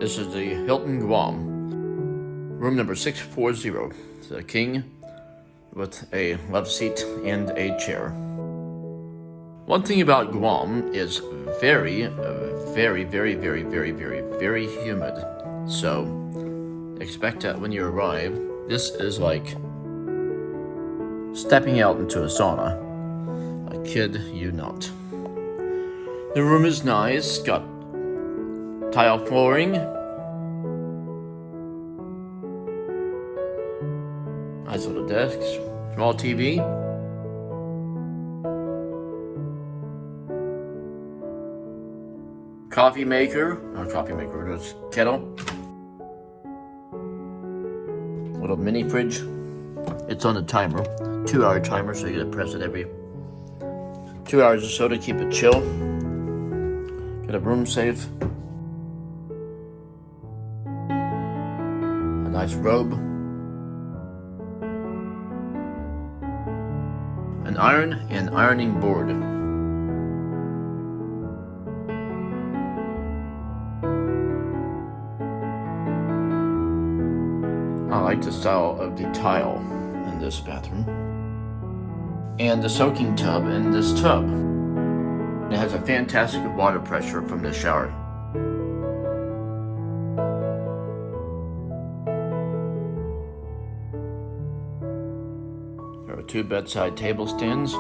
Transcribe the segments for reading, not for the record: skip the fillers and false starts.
This is the Hilton Guam, room number 640. It's a king with a love seat and a chair. One thing about Guam is very humid. So expect that when you arrive. This is like stepping out into a sauna. I kid you not. The room is nice, got tile flooring, nice little desk, small TV, there's kettle, little mini fridge. It's on a timer, 2-hour timer, so you gotta press it every 2 hours or so to keep it chill. Got a room safe, a nice robe, an iron and ironing board. I like the style of the tile in this bathroom. And the soaking tub in this tub. It has a fantastic water pressure from the shower. There are 2 bedside table stands.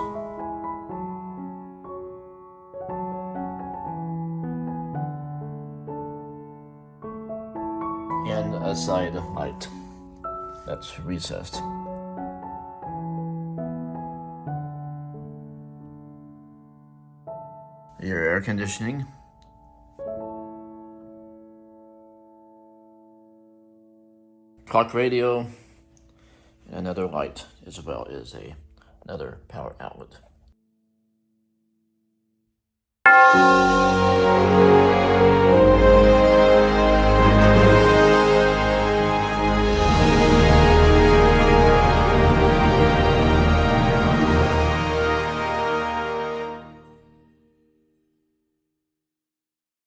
And a side light that's recessed. Your air conditioning. Clock radio. And another light as well is another power outlet.